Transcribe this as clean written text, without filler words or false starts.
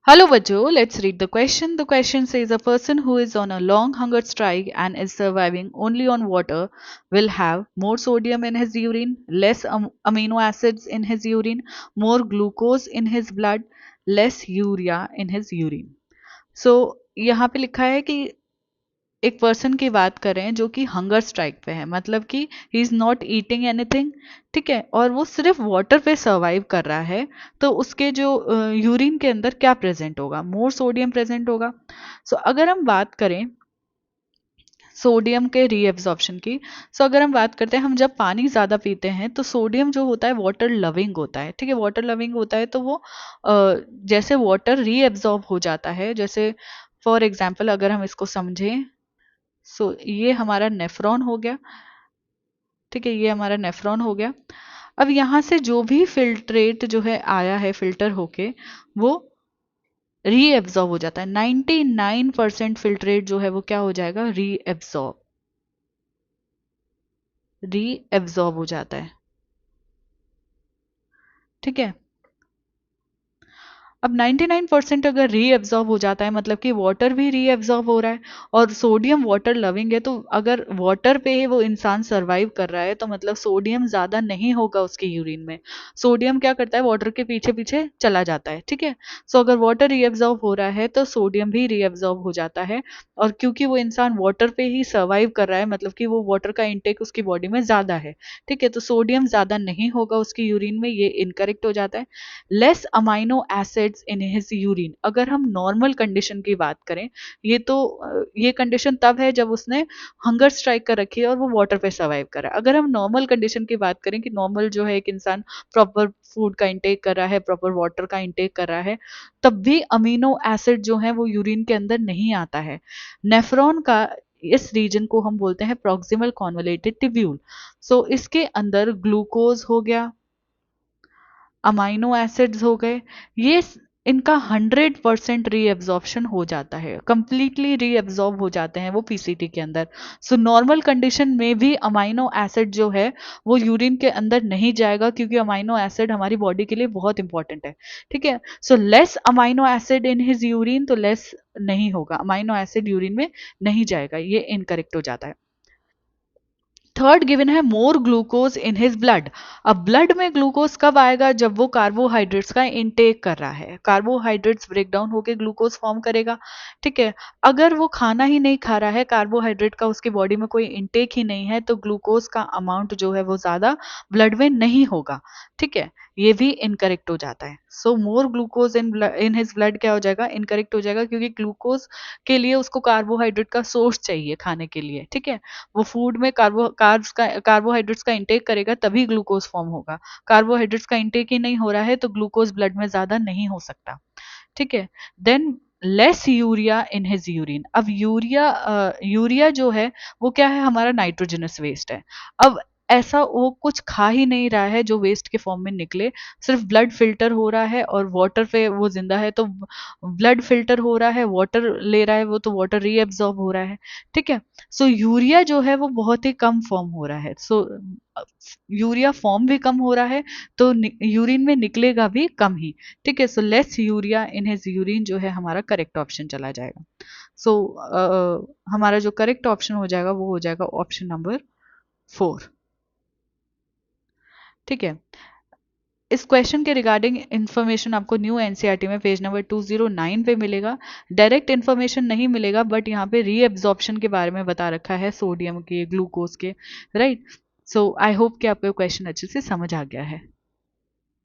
Hello बच्चों, let's read the question. The question says a person who is on a long hunger strike and is surviving only on water will have more sodium in his urine, less amino acids in his urine, more glucose in his blood, less urea in his urine. So यहाँ पे लिखा है कि एक person की बात करें जो कि हंगर स्ट्राइक पे है, मतलब कि he is not eating anything, ठीक है, और वो सिर्फ वाटर पे सर्वाइव कर रहा है, तो उसके जो यूरिन के अंदर क्या प्रेजेंट होगा? मोर सोडियम प्रेजेंट होगा। सो अगर हम बात करें सोडियम के रीएब्जॉर्प्शन की, सो अगर हम बात करते हैं, हम जब पानी ज़्यादा पीते हैं तो सोडियम जो होता है वाटर लविंग होता है, ठीक है, वाटर लविंग होता है, तो वो जैसे वाटर रीएब्जॉर्ब हो जाता है, जैसे फॉर एग्जाम्पल अगर हम इसको समझें, सो ये हमारा नेफ्रॉन हो गया, ठीक है, ये हमारा नेफ्रॉन हो गया। अब यहाँ से जो भी फिल्ट्रेट जो है आया है फिल्टर होके, वो रीएब्जॉर्ब हो जाता है। 99% फिल्ट्रेट जो है वो क्या हो जाएगा? रीएब्जॉर्ब हो जाता है, ठीक है। अब 99% अगर रीएब्जॉर्ब हो जाता है, मतलब कि वाटर भी रीएब्जॉर्ब हो रहा है, और सोडियम वाटर लविंग है, तो अगर वाटर पे ही वो इंसान सरवाइव कर रहा है, तो मतलब सोडियम ज़्यादा नहीं होगा उसके यूरिन में। सोडियम क्या करता है? वाटर के पीछे पीछे चला जाता है, ठीक है। सो अगर वाटर रीएब्जॉर्ब हो रहा है तो सोडियम भी रीएब्जॉर्ब हो जाता है, और क्योंकि वो इंसान वाटर पे ही सर्वाइव कर रहा है, मतलब कि वो वाटर का इंटेक उसकी बॉडी में ज़्यादा है, ठीक है, तो सोडियम ज़्यादा नहीं होगा उसकी यूरिन में, ये इनकरेक्ट हो जाता है। लेस अमाइनो एसिड्स इन हिज यूरिन, अगर हम नॉर्मल कंडीशन की बात करें, ये तो ये कंडीशन तब है जब उसने हंगर स्ट्राइक कर रखी है और वो वाटर पे सर्वाइव कर रहा है। अगर हम नॉर्मल कंडीशन की बात करें कि नॉर्मल जो है एक इंसान प्रॉपर फूड का इंटेक कर रहा है, प्रॉपर वाटर का इंटेक कर रहा है, तब भी अमीनो एसिड जो है वो यूरिन के अंदर नहीं आता है। नेफ्रॉन का इस रीजन को हम बोलते हैं प्रॉक्सिमल कॉन्वोलेटेड ट्यूब्यूल। सो इसके अंदर ग्लूकोज हो गया, अमाइनो एसिड्स हो गए, ये इनका 100% रीएब्जॉर्प्शन हो जाता है, कंप्लीटली रीएब्जॉर्ब हो जाते हैं वो पीसीटी के अंदर। सो नॉर्मल कंडीशन में भी अमाइनो एसिड जो है वो यूरिन के अंदर नहीं जाएगा, क्योंकि अमाइनो एसिड हमारी बॉडी के लिए बहुत इंपॉर्टेंट है, ठीक है। So less amino acid in his urine, तो लेस नहीं होगा, अमाइनो एसिड यूरिन में नहीं जाएगा, ये इनकरेक्ट हो जाता है। थर्ड गिवन है मोर ग्लूकोज इन हिज ब्लड। अब ब्लड में ग्लूकोज कब आएगा? जब वो कार्बोहाइड्रेट्स का इंटेक कर रहा है, कार्बोहाइड्रेट्स ब्रेक डाउन होकर ग्लूकोज फॉर्म करेगा, ठीक है। अगर वो खाना ही नहीं खा रहा है, कार्बोहाइड्रेट का उसकी बॉडी में कोई इंटेक ही नहीं है, तो ग्लूकोज का अमाउंट जो है वो ज्यादा ब्लड में नहीं होगा, ठीक है, ये भी इनकरेक्ट हो जाता है। सो मोर ग्लूकोज इन हिज ब्लड क्या हो जाएगा? इनकरेक्ट हो जाएगा, क्योंकि ग्लूकोज के लिए उसको कार्बोहाइड्रेट का सोर्स चाहिए खाने के लिए, ठीक है। वो फूड में कार्बोहाइड्रेट्स का इंटेक करेगा तभी ग्लूकोज फॉर्म होगा। कार्बोहाइड्रेट्स का इंटेक ही नहीं हो रहा है तो ग्लूकोज ब्लड में ज्यादा नहीं हो सकता, ठीक है। Than less urea in his urine. अब यूरिया जो है वो क्या है? हमारा नाइट्रोजनस वेस्ट है। अब ऐसा वो कुछ खा ही नहीं रहा है जो वेस्ट के फॉर्म में निकले, सिर्फ ब्लड फिल्टर हो रहा है और वाटर पे वो जिंदा है, तो ब्लड फिल्टर हो रहा है, वाटर ले रहा है वो, तो वाटर रीएब्जॉर्ब हो रहा है, ठीक है। सो यूरिया जो है वो बहुत ही कम फॉर्म हो रहा है, सो यूरिया फॉर्म भी कम हो रहा है, तो यूरिन में निकलेगा भी कम ही, ठीक है। So less urea in his urine जो है हमारा करेक्ट ऑप्शन चला जाएगा। सो हमारा जो करेक्ट ऑप्शन हो जाएगा वो हो जाएगा ऑप्शन नंबर 4, ठीक है। इस क्वेश्चन के रिगार्डिंग इन्फॉर्मेशन आपको न्यू एनसीईआरटी में पेज नंबर 209 पे मिलेगा। डायरेक्ट इन्फॉर्मेशन नहीं मिलेगा, बट यहाँ पे रीएब्जॉर्प्शन के बारे में बता रखा है, सोडियम के, ग्लूकोज के, राइट। सो आई होप कि आपको क्वेश्चन अच्छे से समझ आ गया है।